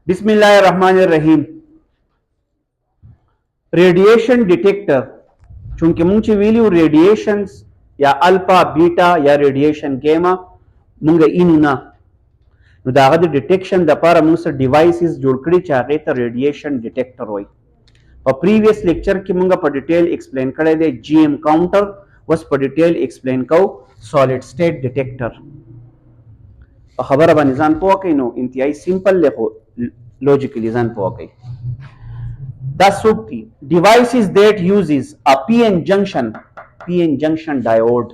बिस्मिल्लाहिर्रहमानिर्रहीम। Radiation detector चूंकि मुंग वैल्यू रेडिएशंस या अल्फा बीटा या रेडिएशन गेमा मुंग इनुना नो दागद डिटेक्शन द पारा मुंग डिवाइसेस जोड़ कड़ी चाहे तो रेडिएशन डिटेक्टर होई। पर प्रीवियस लेक्चर की मुंग पर डिटेल एक्सप्लेन करे दे जीएम काउंटर वस पर डिटेल एक्सप्लेन को सॉलिड स्टेट डिटेक्टर खबर अब निजान पो कई नो इंतहाई सिंपल लेखो लॉजिकली जान पो कई the SUPTI devices that uses a PN junction diode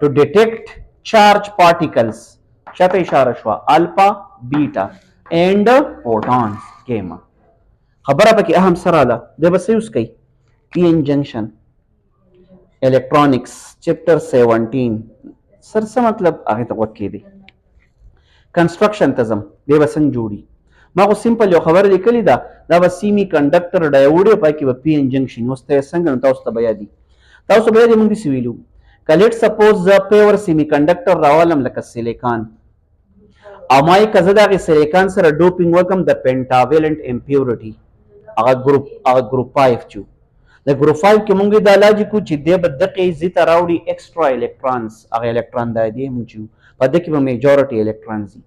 to detect charge particles शत इशारा शवा alpha beta and photons gamma खबर अब कि अहम सराला दे बस यूज कई PN junction electronics chapter 17 सर से मतलब आगे तक वक्त की दी कंस्ट्रक्शन तजम दे बसन जोड़ी ما خو سیمپل یو خبره لیکلی دا به سیمی کنډکټر ډایوډ په کې به پی ان جنکشن واستې څنګه تاسو ته بیا دي موږ دې ویلو کلیټ سپوز ز پیور سیمی کنډکټر راولم لکه سیلیکان او مای کزه دا سیلیکان سره ډوپینګ وکم د پینټاویلنت امپیورټی هغه ګروپ 5 چو د ګروپ 5 کې موږ دا لاجی کو چې د بدقې زیته راوړي ایکسترا الکترونز هغه الکترون دا دی موږ په دې کې به میجورټي الکترونز دي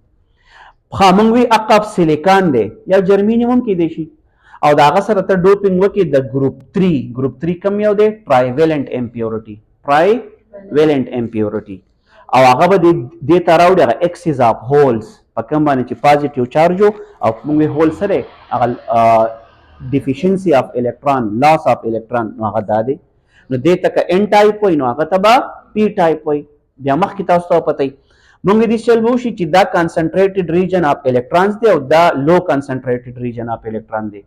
خامنګوي عقب سیلیکان دی یا جرمینیوم کې دی شي او دا هغه سره ته ډوپینګ وکي د ګروپ 3 کم یو دی ټرایویلنت امپیورټي او هغه به د تراوډ هغه ایکسس اف هولز په کوم باندې چې پازیټیو چارج او موږ هول سره هغه ډیفیشنسي اف الکترون لاس اف الکترون هغه دادي نو دې تک ان ټایپ وي نو هغه تبا پی ټایپ وي بیا مخکې تاسو ته پته مونږ دې چل وو شي چې دا کنسنټریټډ ریجن اف الکترونز دی او دا لو کنسنټریټډ ریجن اف الکترون دی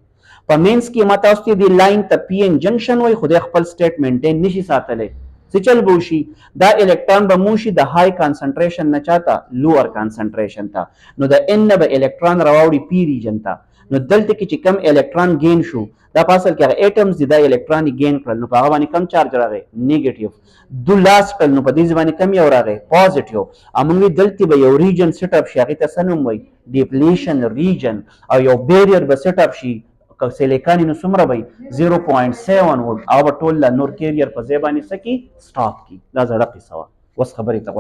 په مینس کې ماته اوس دی لاین ته پی ان جنکشن وای خو د خپل سټیټ مینټین نشي ساتلی څه چل وو شي دا الکترون به مو شي د های کنسنټریشن نه چاته لوور کنسنټریشن ته نو د ان به الکترون راوړي پی ریجن ته نو دلته کې چې کم الکترون گین شو دا پاسل کې اټمز دي دا الکترون گین کړل نو په هغه باندې کم چارج راغی نیگیټیو دو لاس کړل نو په دې ځبانه کم یو راغی پوزټیو امونږ دلته به یو ریجن سیټ اپ شي هغه ته سنوم وای ډیپلیشن ریجن او یو بیریر به سیټ اپ شي سیلیکان نو څومره وای 0.7 وولټ او ټول نور کیریئر په ځبانه سکی سٹاپ کی دا زړه قصه وس خبرې ته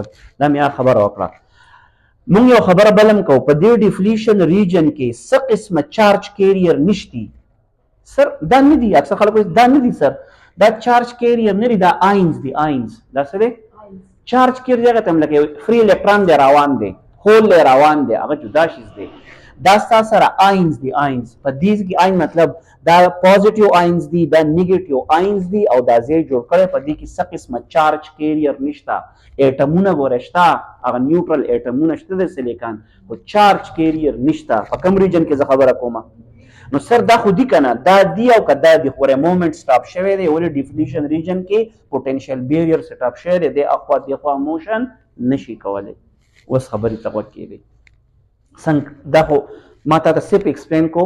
دا میا خبره وکړه مونږ یو خبره بلم کو په دې ډیفلیشن ریجن کې څه قسمه چارج کیریئر نشتی سر دا نه دي اکثر خلک دا نه دي سر دا چارج کیریئر نه دي دا آینز دي آینز دا څه دي چارج کیریئر ته لکه فری الکترون دی روان دي هول روان دي هغه جدا شیز دي دا سره آینز دي آینز په دې کې آین مطلب دا پوزټیو آینز دي دا نیگیټیو آینز دي او دا ځای جوړ کړي په دې کې څه قسمه چارج کیریئر نشتا اټمونه ورشتا هغه نیوټرل اټمونه شته د سیلیکان او چارج کیریئر نشتا په کوم ریجن کې خبره کومه نو سر دا خو دی کنه دا دی او کدا دی خو مومنت سټاپ شوی دی ولې ډیفلیشن ریجن کې پوتنشل بیریر سټاپ شوی دی اخوا دی خو موشن نشي کولای اوس خبرې ته وکړي څنګه دا خو ما ته سپ ایکسپلین کو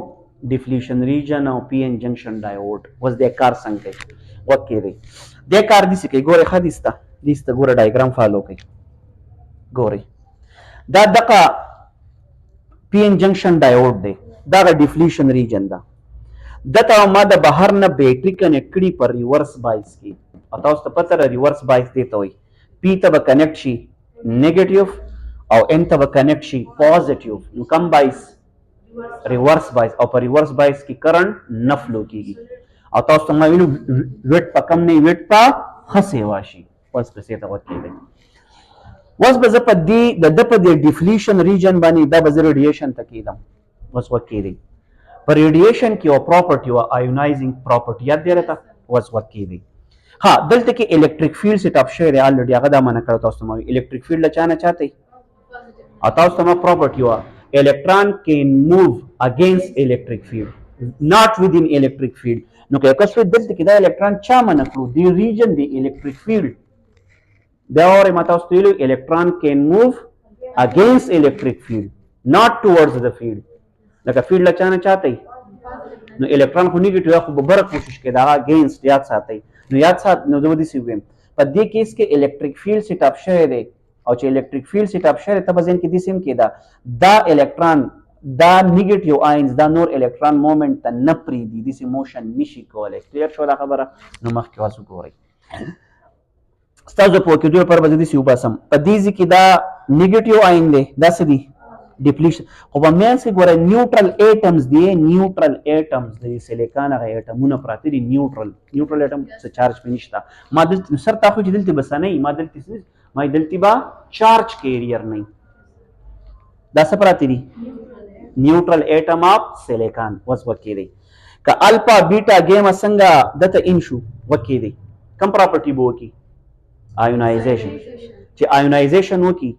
ډیفلیشن ریجن او پی ان جنکشن ډایوډ وس د کار څنګه وکړي د کار دي سکه ګوره حدیثه دیسته ګوره ډایګرام فالو کوي ګوري دا دغه پی ان جنکشن ډایوډ دی دا ډیفلیشن ریجن دا دته ما د بهر نه بیټری کنیکټ کړي پر ریورس بایس کې او تاسو ته پته ریورس بایس دی ته وي پی ته به کنیکټ شي نیگیټیو او ان ته به کنیکټ شي پوزټیو نو کم بایس ریورس بایس او پر ریورس بایس کې کرنٹ نه فلو کیږي او تاسو ته ما ویلو ویټ په کم نه ویټ په خسه واشي پس په سیته وکړي وس به زه په دې د په دې ډیفلیشن ریجن باندې دا به ریډیشن تکیدم وس وکړي پر ریډیشن کې او پراپرټي او آیونایزینګ پراپرټي یاد دی راته وس وکړي ها دلته کې الیکټریک فیلډ سیټ اپ شوی دی الریډي هغه دا منه کړو تاسو ته الیکټریک فیلډ لچانه چاته او تاسو ته پراپرټي وا electron can move against electric field not within electric field نو که کس دلته کې دا الکترون چا منه کړو دی ریجن دی الیکټریک فیلډ دا اور ما تاسو ته ویلو electron can move against electric field not towards the field لکه فیلډ لچانه چاته نو الکترون خو نیگیټیو خو به بره کوشش کوي دا اگینست یاد ساتي نو یاد سات نو دوی سی ویم په دې کیس کې الیکټریک فیلډ سیټ اپ شوی دی او چې الیکټریک فیلډ سیټ اپ شوی ته بزن کې د سیم کې دا الکترون دا نیگیټیو آینز دا نور الکترون مومنت ته نه پرېږدي داسې موشن نشي کولی کلیر شوه دا خبره نو مخکې اوس وګورئ ستاسو په پوه کېدو لپاره به زه داسې وباسم په دې ځای کې دا نیگیټیو آین دی دا څه دي ډیپلیشن خو په منځ کې ګوره نیوټرل ایټمز دي نیوټرل ایټمز د سیلیکان هغه ایټمونه پراته دي نیوټرل ایټم څه چارج پې نشته ما دلته سر تا خو چې دلته بس نه ما دلته ما دلته به چارج کیریر نه دا څه پراته دي نیوټرل ایټم اف سیلیکان اوس وکې دی که الفا بیټا ګیما څنګه دته ان شو وکې دی کوم پراپرټي به وکړي آیونایزیشن چې آیونایزیشن وکړي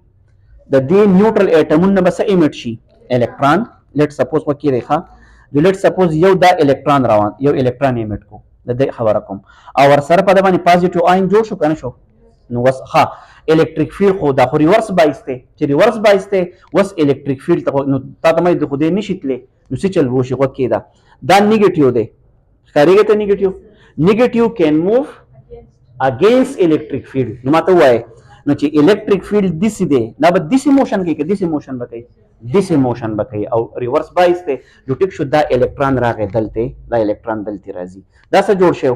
د دې نیوټرل ایټمونو به څه ایمیټ شي الکترون لیټ سپوز وکړئ ښه لیټ سپوز یو دا الکترون روان یو الکترون ایمیټ کو د دې خبره کوم او ورسره په دې باندې پازیټیو آین جوړ شو که نه شو نو وس ښه الکتریک فیلډ خو دا خو ریورس بایس دی چې ریورس بایس دی اوس الکتریک فیلډ ته نو تا ته مې د خو دې نشي تللی نو څه چل وشي غوږ کېده دا نیګیټیو دی ښکارېږي ته نیګیټیو کین موو اگینسټ الکتریک فیلډ نو ماته ووایه نو چې الکتریک فیلډ داسې دی دا به داسې موشن کوي که داسې موشن به کوي داسې موشن به کوي او ریورس بایس دی نو ټیک شو دا الکترون راغی دلته دا الکترون دلته راځي دا څه جوړ شو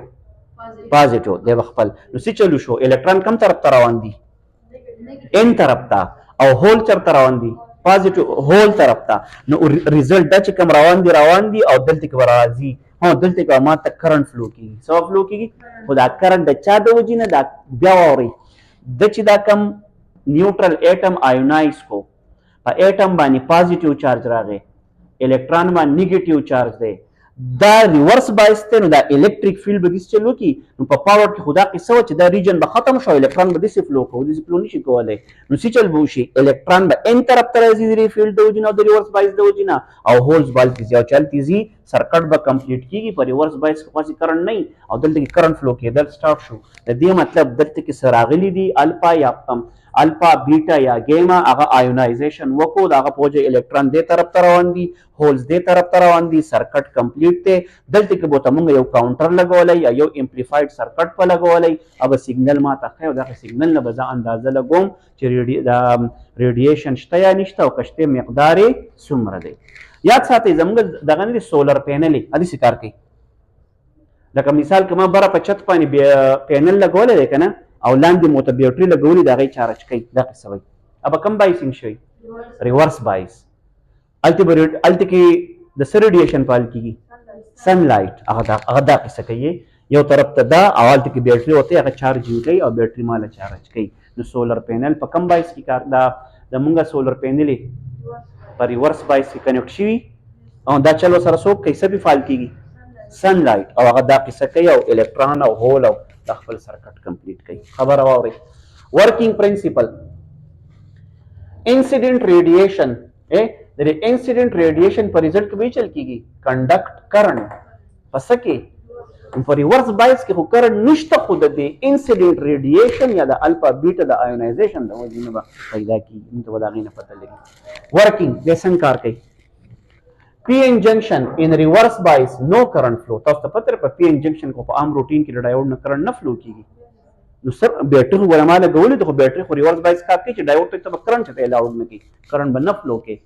پازیټیو دی به خپل نو څه چلو شو الکترون کوم طرف ته روان دي ان طرف ته او هول چېرته روان دي پازیټیو هول طرف ته نو ریزلټ دا چې کوم روان دي او دلته کې به راځي دلته کې ما ته کرنټ فلو کېږي څه فلو کېږي خو دا کرنټ د چا د وجې نه دا بیا واورئ د چې دا کم نیوټرل ایټم آیونایز کو په ایټم باندې پازیټیو چارج راغی الکترون باندې نیگیټیو چارج دی دا ریورس بایس دی نو دا الکتریک فیلډ به داسې چل وکړي نو په پاور کې خو دا قصه وه چې دا ریجن به ختم شو الکترون به داسې فلو کوو داسې فلو نشي کولی نو څه چل به وشي الکترون به ان طرف ته راځي د دې فیلډ د وجې نه او د ریورس بایس د وجې نه او هولز به هلته ځي او چې هلته ځي سرکټ به کمپلیټ کېږي په ریورس بایس کې خاصې کرنټ نه وي او دلته کې کرنټ فلو کېدل سټارټ شو د دې مطلب دلته کې څه راغلي دي الفا بیټا یا ګیما هغه آیونایزیشن وکړو د هغه په وجه الکترون دې طرف ته روان دي هولز دې طرف ته روان دي سرکټ کمپلیټ دی دلته کې به ورته موږ یو کاونټر لګولی یا یو امپلیفاید سرکټ په لګولی او به سیګنل ماته ښیي او دغه سیګنل نه به زه اندازه لګوم چې د ریډیشن شته یا نشته او که شته مقدار یې څومره دی یاد ساتئ زموږ دغه نه دی سولر پینل یې هداسې کار کوي لکه مثال که ما بره په چت باندې پینل لګولی دی که نه او لاندې مو ته بیټري لګولي د هغې چارج کوي دا قصه وایي اب کوم بایسینګ شوی ریورس بایس هلته کې د څه ریډیشن پال کېږي سن لایټ هغه دا قصه کوي یو طرف ته دا او هلته کې بیټري ورته هغه چارج یې کوي او بیټري ماله چارج کوي نو سولر پینل په کوم بایس کې کار دا زمونږ سولر پینل په ریورس بایس کې کنیکټ شوي او دا چل ورسره څوک کوي څه پې فال کېږي سن لایټ او هغه دا قصه کوي او الکترون او هول او د خپل سرکټ کمپلیټ کوي خبره واورئ ورکینګ پرنسپل انسیډنټ ریډیشن د انسیډنټ ریډیشن په ریزلټ کې به چل کېږي کنډکټ کرنټ په څه کې په ریورس بایس کې خو کرنټ نشته خو د دې انسیډنټ ریډیشن یا د الفا بیټا د آیونایزیشن د وجې نه به پیدا کېږي موږ ته به د هغې نه پته لګي ورکینګ دی څنګه کار کوي پی ان جنکشن ان ریورس بایس نو کرنٹ فلو تاسو ته پته په پی ان جنکشن کو په عام روټین کې د ډایوډ نه کرنٹ نه فلو کیږي نو سر بیټری ورما لګولې ته خو بیټری خو ریورس بایس کار کوي چې ډایوډ ته کرنٹ ته الاوډ نه کوي کرنٹ به نه فلو کوي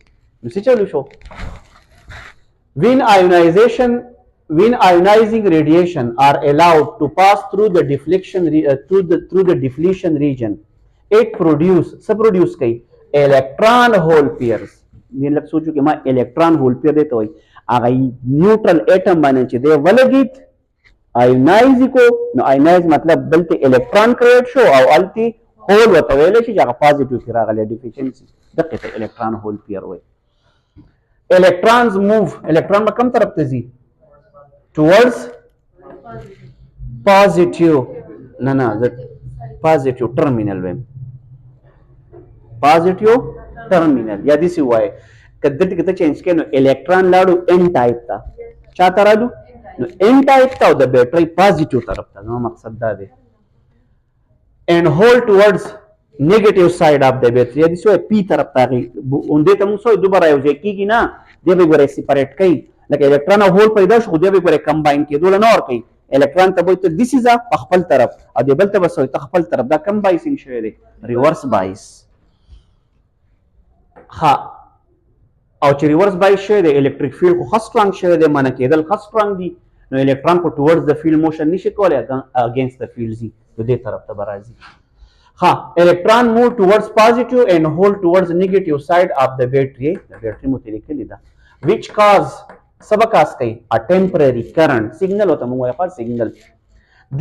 نو څه چلو شو when ionizing radiation are allowed to pass through the deflection region it produce کوي electron hole pairs یہ لگ سوچو کہ ما الیکٹران ہول پیر دیتا ہوئی آگا نیوٹرل ایٹم بانے چی دے ولگیت آئینائز کو نو آئینائز مطلب بلتے الیکٹران کریٹ شو او التی ہول وطویلے شی جاگا پازیٹیو کی راگا لے ڈیفیشنسی دقیتا الیکٹران ہول پیر ہوئی الیکٹرانز موو الیکٹران با کم طرف تزی towards پازیٹیو نا پازیٹیو ٹرمینل ویم پازیټیو ټرمینل یا داسې وایي که دلته کې ته چینج کړې نو الکترون لاړو ان ټایپ ته چا ته رالو نو ان ټایپ ته او د بیټرۍ پازیټیو طرف ته زما مقصد دا دی and hold towards negative side of the battery یا داسې وایي پی طرف ته هغې همدې ته موږ څه وایو دوباره یو ځای کېږي نه دی به یې ګورئ سپریټ کوي لکه الکترون او هول پیدا شو خو دی به یې ګورئ کمباین کېدو نه ورکوي الکترون ته به وایي ته داسې ځه په خپل طرف او دې بل ته به څه وایي ته خپل طرف دا کم بایسینګ شوی دی ریورس بایس ها او چې ریورس بایس شوی دی الکتریک فیلډ خو ښه سترانګ شوی دی منع کېدل ښه سترانګ دي نو الکترون خو ټورډز د فیلډ موشن نشي کولی اگینسټ د فیلډ ځي نو دې طرف ته به راځي. ها electron move towards positive and hold towards negative side of the battery. The battery مو لیکلي ده which cause سبا cause کوي a temporary current signal وته موږ وایو signal.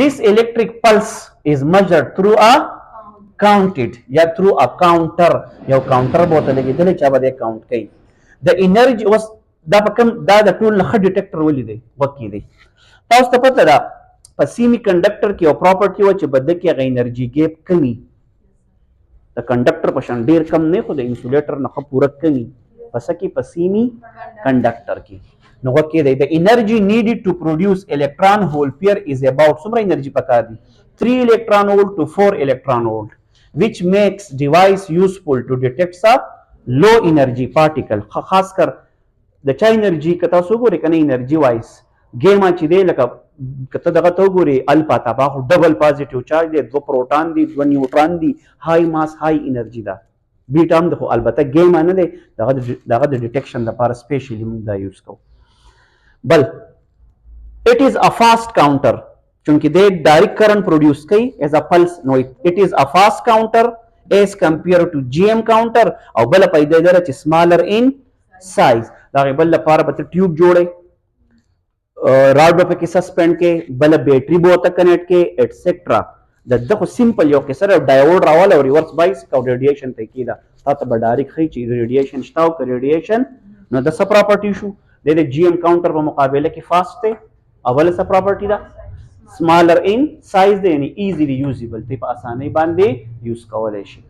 This electric pulse is measured through a counted یا through a counter یو counter به وته لګېدلی چې به دې count کوي. The energy was دا په کوم دا د ټول نه ښه ډیټیکټر ولې دی وکې دی تاسو ته پته ده په سیمی کنډکټر کې یو پراپرټي وه چې بده کې هغه انرژي ګیپ کمي د کنډکټر په شان ډېر کم نه خو د انسولیټر نه ښه پوره کمي په څه کې په سیمی کنډکټر کې نو وکې دی د انرژي نیډډ ټو پروډیوس الکترون هول پیر از اباوټ څومره انرژي پکار دي 3 electron volt to 4 electron volt which makes device useful to detect a low energy particle خاص کر د چا انرژي که تاسو وګورئ که نه انرژي وایز ګیما چې دی لکه که ته دغه ته وګورې الفا ته به خو ډبل پازیټیو چارج دی 2 پروټان دي 2 نیوټران دي های ماس های انرژي ده بیټا هم د خو البته ګیما نه دی دغه د ډیټیکشن لپاره سپیشلی موږ دا یوز کوو. بل it is a fast counter چونکې دی ډایرکټ کرنٹ پروډیوس کوي as a pulse نو it is a fast counter as compared to GM counter او بل پیدا ده چې smaller in size دا بل لپاره به ټیوب جوړي راډ په کې سسپند کې بل بیټری به ته کنیکټ کې ایټسټرا دغه سیمپل یو کې سره ډایوډ راول او ریورس بایس او ریډیشن ته کیدا تاسو به ډایرکټ خي چې ریډیشن شته او ریډیشن نو د څه پراپرټي شو د جی ایم کاونټر په مقابله کې فاست دی اول څه پراپرټي ده سمالر ان سایز دی یعنی ایزیلی یوزیبل دی په اسانۍ باندې یوز کولای شي.